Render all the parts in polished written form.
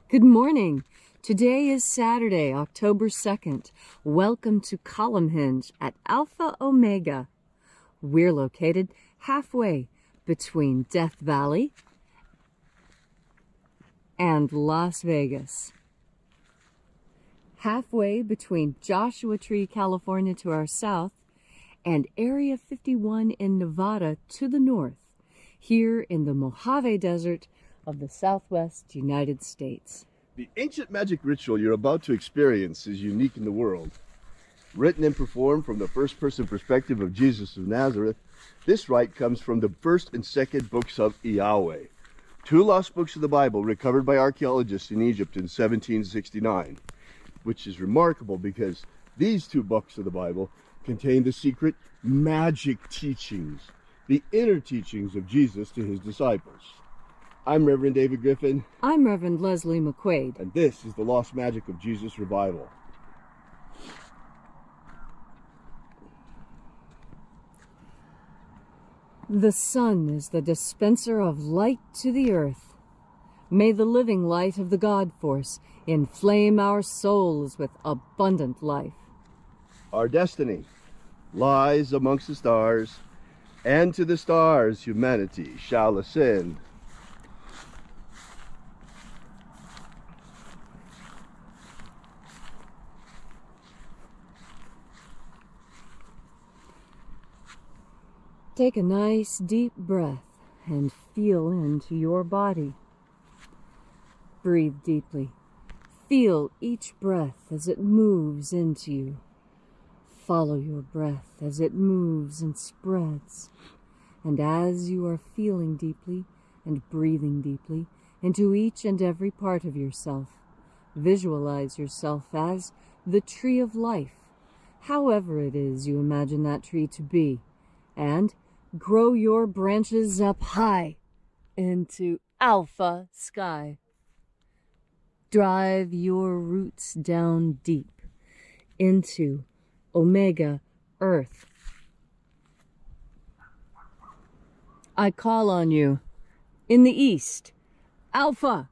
Good morning. Today is Saturday, October 2nd. Welcome to Column Hinge at Alpha Omega. We're located halfway between Death Valley and Las Vegas. Halfway between Joshua Tree, California to our south and Area 51 in Nevada to the north, here in the Mojave Desert of the Southwest United States. The ancient magic ritual you're about to experience is unique in the world. Written and performed from the first-person perspective of Jesus of Nazareth, this rite comes from the first and second books of IAOE, two lost books of the Bible recovered by archaeologists in Egypt in 1769, which is remarkable because these two books of the Bible contain the secret magic teachings, the inner teachings of Jesus to his disciples. I'm Reverend David Griffin. I'm Reverend Leslie McQuade. And this is the Lost Magic of Jesus Revival. The sun is the dispenser of light to the earth. May the living light of the God Force inflame our souls with abundant life. Our destiny lies amongst the stars, and to the stars humanity shall ascend. Take a nice deep breath and feel into your body. Breathe deeply. Feel each breath as it moves into you. Follow your breath as it moves and spreads. And as you are feeling deeply and breathing deeply into each and every part of yourself, visualize yourself as the tree of life, however it is you imagine that tree to be, and grow your branches up high into alpha sky. Drive your roots down deep into omega earth. I call on you in the east, alpha.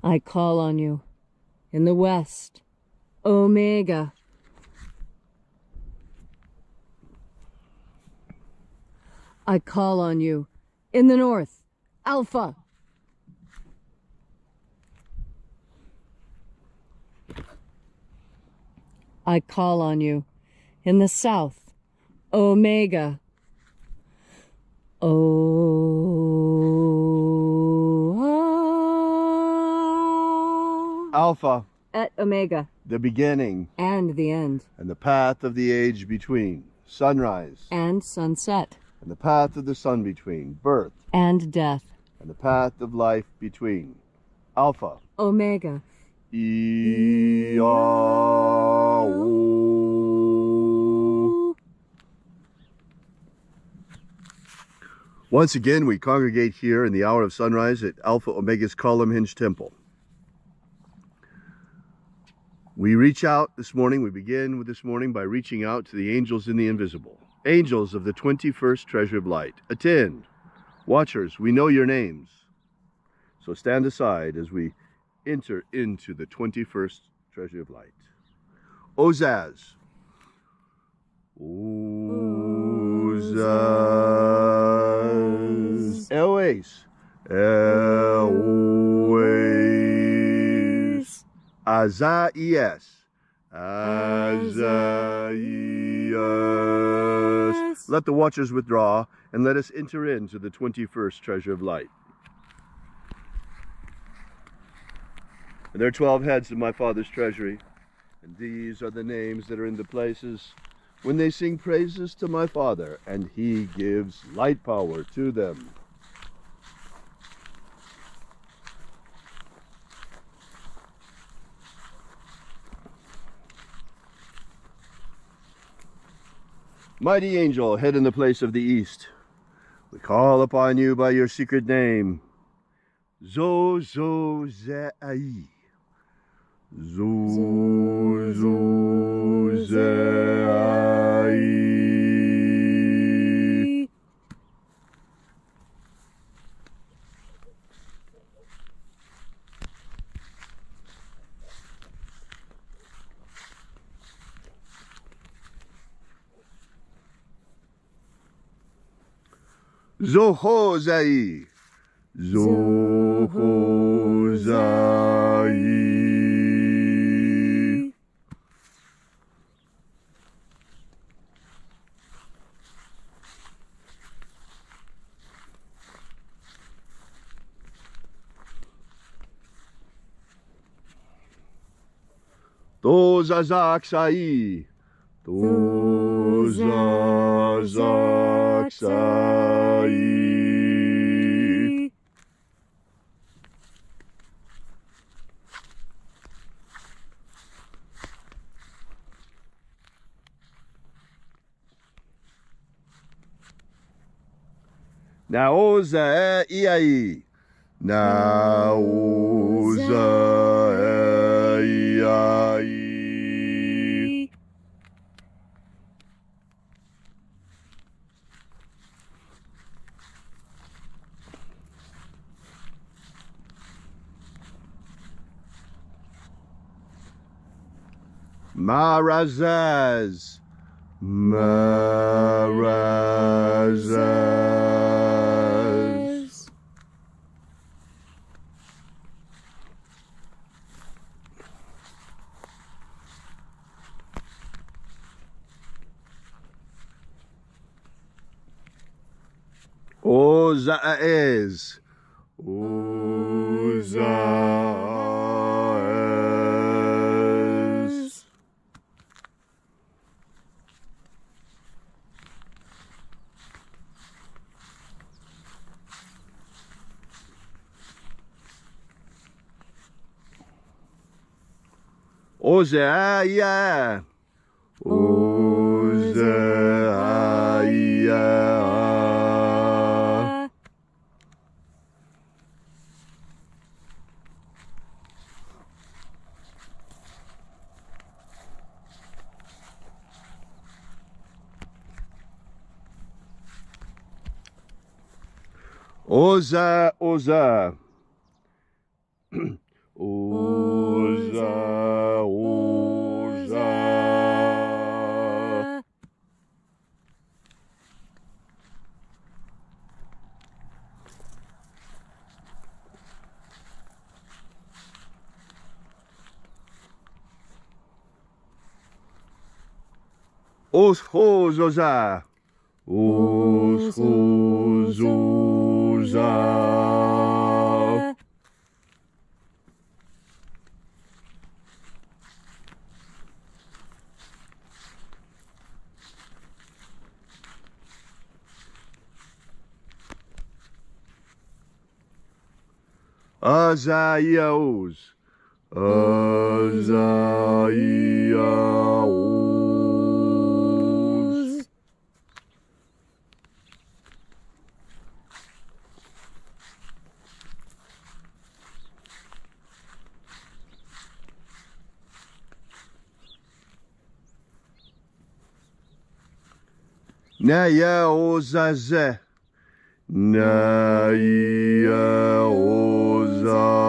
I call on you in the west, omega. I call on you in the north, alpha. I call on you in the south, omega. Alpha, at omega, the beginning and the end, and the path of the age between, sunrise and sunset, and the path of the sun between, birth and death, and the path of life between, Alpha, omega. IAOE. Once again, we congregate here in the hour of sunrise at Alpha Omega's Column Hinge Temple. We reach out this morning, we begin with this morning by reaching out to the angels in the invisible. Angels of the 21st Treasure of Light, attend. Watchers, we know your names. So stand aside as we enter into the 21st Treasure of Light. Ozaz. Ozaz. Elwes. Elwes. Azaias. Azaias. Let the watchers withdraw and let us enter into the 21st Treasure of Light. And there are 12 heads of my Father's treasury, and these are the names that are in the places when they sing praises to my Father, and he gives light power to them. Mighty angel, head in the place of the east, we call upon you by your secret name, Zozozai. Zozozai. Zohozai. Zohozai. Dozazaksai. Dozazaksai. Naoza iai. Naoza iai. Marazaz. Marazaz. Ozaez. Ozaez. Ozaia. Ozaia. Oza, Oza. Oza, Oza. Oshozoza. Oshozoza. Azaios. Azaios. Naya ozaze. Naya ozaze.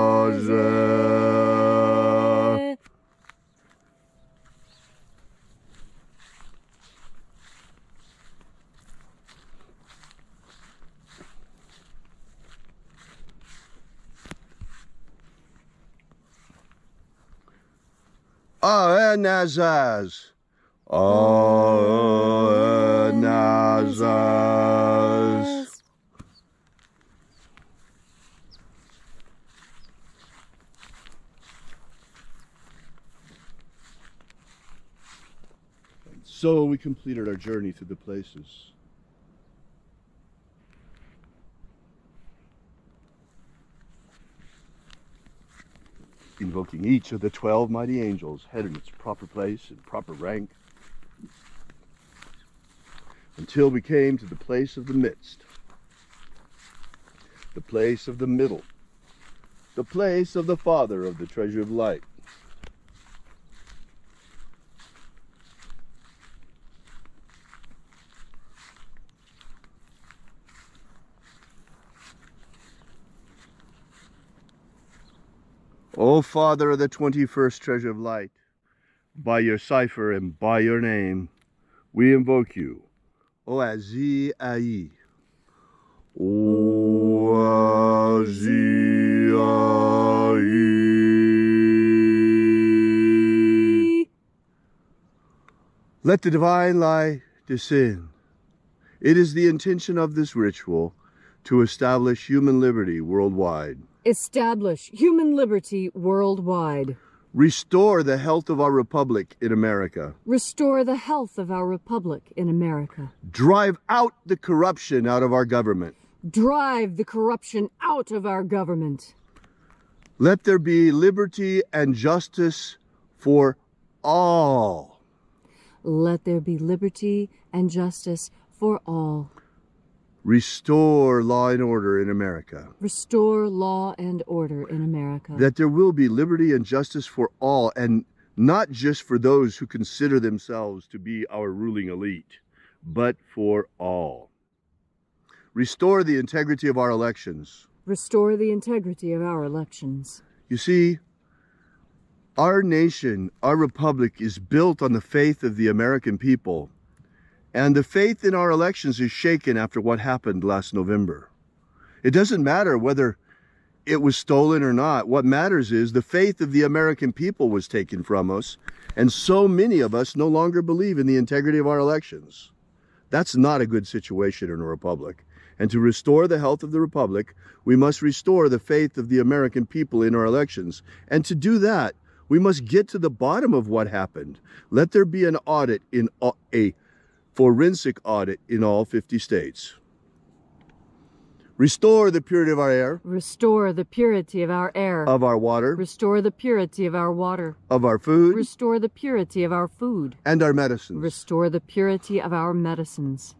Aenazaz. Aenazaz. So we completed our journey through the places. Invoking each of the 12 mighty angels, head in its proper place and proper rank, until we came to the place of the midst, the place of the middle, the place of the Father of the treasure of light. O Father of the 21st treasure of light, by your cipher and by your name, we invoke you. O Azi Ai, Let the divine light descend. It is the intention of this ritual to establish human liberty worldwide. Establish human liberty worldwide. Restore the health of our republic in America. Restore the health of our republic in America. Drive out the corruption out of our government. Drive the corruption out of our government. Let there be liberty and justice for all. Let there be liberty and justice for all. Restore law and order in America. Restore law and order in America. That there will be liberty and justice for all, and not just for those who consider themselves to be our ruling elite, but for all. Restore the integrity of our elections. Restore the integrity of our elections. You see, our nation, our republic, is built on the faith of the American people. And the faith in our elections is shaken after what happened last November. It doesn't matter whether it was stolen or not. What matters is the faith of the American people was taken from us. And so many of us no longer believe in the integrity of our elections. That's not a good situation in a republic. And to restore the health of the republic, we must restore the faith of the American people in our elections. And to do that, we must get to the bottom of what happened. Let there be an audit, in a forensic audit in all 50 states. Restore the purity of our air. Restore the purity of our air. Of our water. Restore the purity of our water. Of our food. Restore the purity of our food. And our medicines. Restore the purity of our medicines.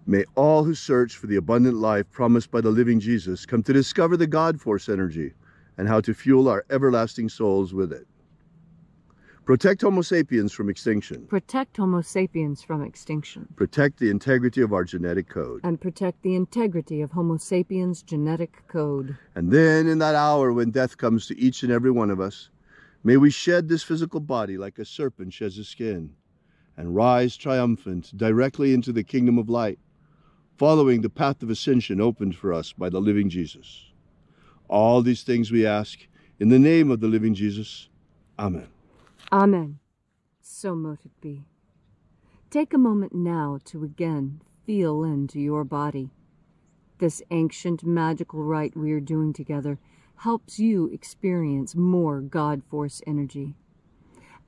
May all who search for the abundant life promised by the living Jesus come to discover the God Force energy and how to fuel our everlasting souls with it. Protect Homo sapiens from extinction. Protect Homo sapiens from extinction. Protect the integrity of our genetic code. And protect the integrity of Homo sapiens' genetic code. And then in that hour when death comes to each and every one of us, may we shed this physical body like a serpent sheds his skin and rise triumphant directly into the kingdom of light, following the path of ascension opened for us by the living Jesus. All these things we ask in the name of the living Jesus. Amen. Amen. So mote it be. Take a moment now to again feel into your body. This ancient magical rite we are doing together helps you experience more God Force energy.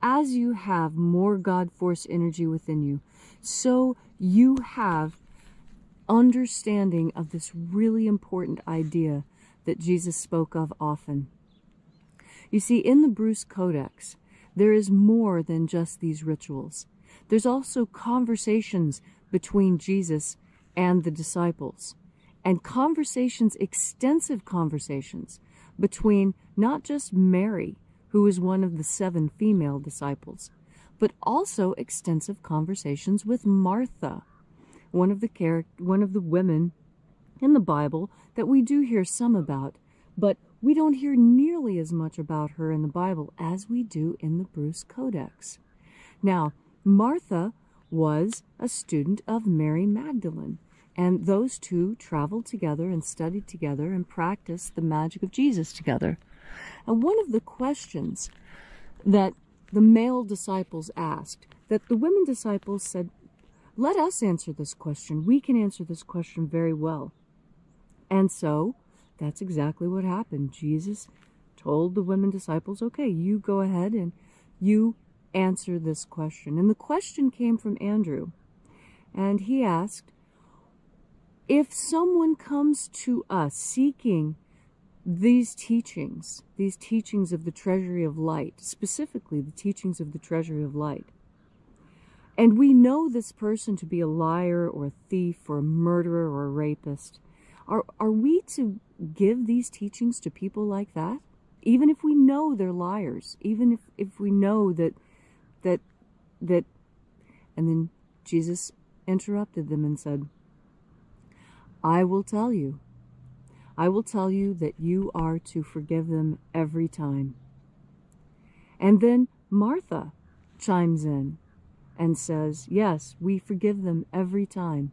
As you have more God Force energy within you, so you have understanding of this really important idea that Jesus spoke of often. You see, in the Bruce Codex, there is more than just these rituals. There's also conversations between Jesus and the disciples, and conversations, extensive conversations, between not just Mary, who is one of the 7 female disciples, but also extensive conversations with Martha, one of the women in the Bible that we do hear some about, but we don't hear nearly as much about her in the Bible as we do in the Bruce Codex. Now, Martha was a student of Mary Magdalene, and those two traveled together and studied together and practiced the magic of Jesus together. And one of the questions that the male disciples asked, that the women disciples said, let us answer this question. We can answer this question very well. And so that's exactly what happened. Jesus told the women disciples, okay, you go ahead and you answer this question. And the question came from Andrew. And he asked, if someone comes to us seeking these teachings of the treasury of light, specifically the teachings of the treasury of light, and we know this person to be a liar or a thief or a murderer or a rapist, are we to give these teachings to people like that? Even if we know they're liars, even if we know that, and then Jesus interrupted them and said, I will tell you that you are to forgive them every time. And then Martha chimes in and says, yes, we forgive them every time.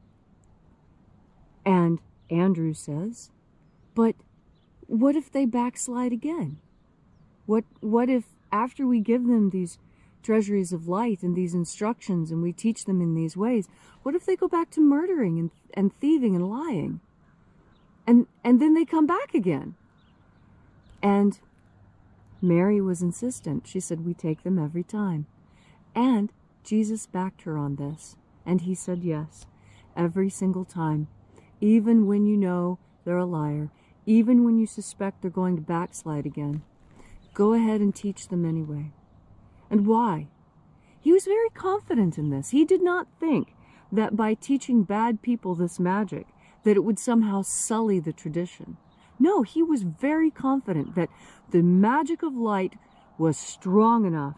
And Andrew says, but what if they backslide again? What if after we give them these treasuries of light and these instructions and we teach them in these ways, what if they go back to murdering and thieving and lying? And then they come back again. And Mary was insistent. She said, we take them every time. And Jesus backed her on this. And he said yes, every single time. Even when you know they're a liar, even when you suspect they're going to backslide again, go ahead and teach them anyway. And why? He was very confident in this. He did not think that by teaching bad people this magic, that it would somehow sully the tradition. No, he was very confident that the magic of light was strong enough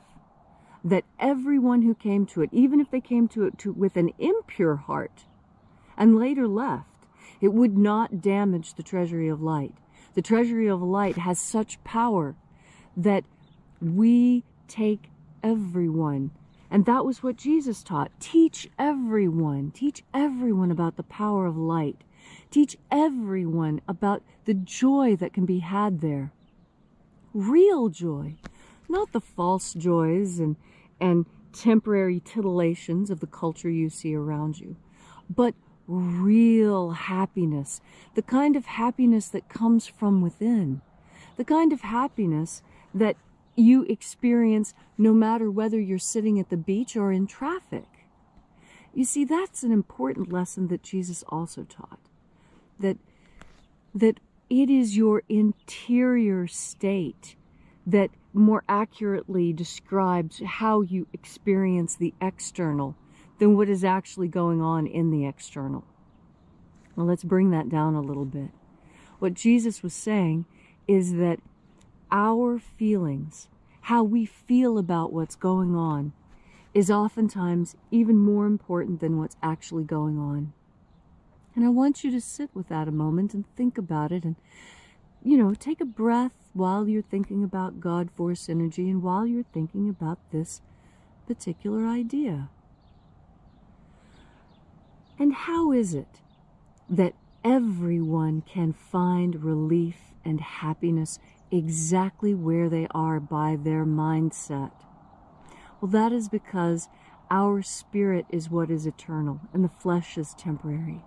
that everyone who came to it, even if they came to it with an impure heart and later left, it would not damage the treasury of light. The treasury of light has such power that we take everyone. And that was what Jesus taught. Teach everyone. Teach everyone about the power of light. Teach everyone about the joy that can be had there. Real joy. Not the false joys and temporary titillations of the culture you see around you, but real happiness. The kind of happiness that comes from within. The kind of happiness that you experience no matter whether you're sitting at the beach or in traffic. You see, that's an important lesson that Jesus also taught. That it is your interior state that more accurately describes how you experience the external than what is actually going on in the external. Well, let's bring that down a little bit. What Jesus was saying is that our feelings, how we feel about what's going on, is oftentimes even more important than what's actually going on. And I want you to sit with that a moment and think about it and, take a breath while you're thinking about God Force energy and while you're thinking about this particular idea. And how is it that everyone can find relief and happiness exactly where they are by their mindset? Well, that is because our spirit is what is eternal and the flesh is temporary.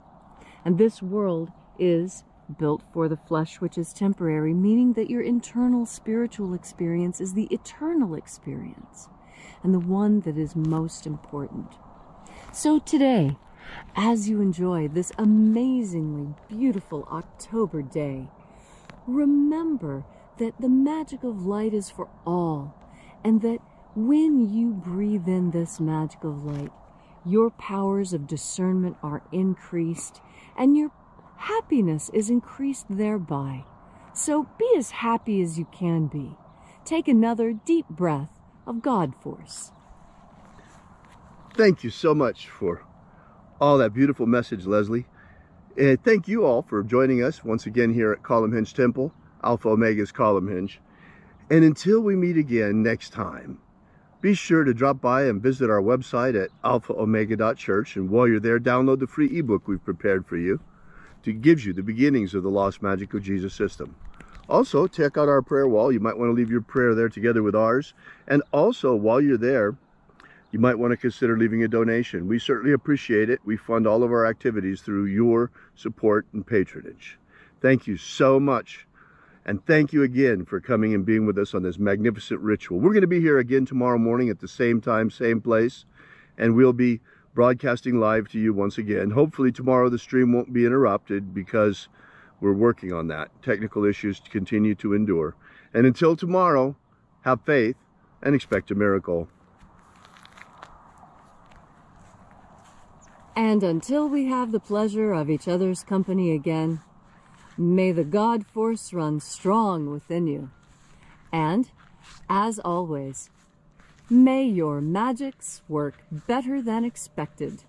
And this world is built for the flesh, which is temporary, meaning that your internal spiritual experience is the eternal experience and the one that is most important. So today, as you enjoy this amazingly beautiful October day, remember that the magic of light is for all, and that when you breathe in this magic of light, your powers of discernment are increased, and your happiness is increased thereby. So be as happy as you can be. Take another deep breath of God Force. Thank you so much for all that beautiful message, Leslie. And thank you all for joining us once again here at Column Hinge Temple, Alpha Omega's Column Hinge. And until we meet again next time, be sure to drop by and visit our website at alphaomega.church. And while you're there, download the free ebook we've prepared for you to give you the beginnings of the Lost Magic of Jesus system. Also, check out our prayer wall. You might want to leave your prayer there together with ours. And also, while you're there, you might want to consider leaving a donation. We certainly appreciate it. We fund all of our activities through your support and patronage. Thank you so much. And thank you again for coming and being with us on this magnificent ritual. We're going to be here again tomorrow morning at the same time, same place. And we'll be broadcasting live to you once again. Hopefully tomorrow the stream won't be interrupted because we're working on that. Technical issues continue to endure. And until tomorrow, have faith and expect a miracle. And until we have the pleasure of each other's company again, may the God Force run strong within you. And, as always, may your magics work better than expected.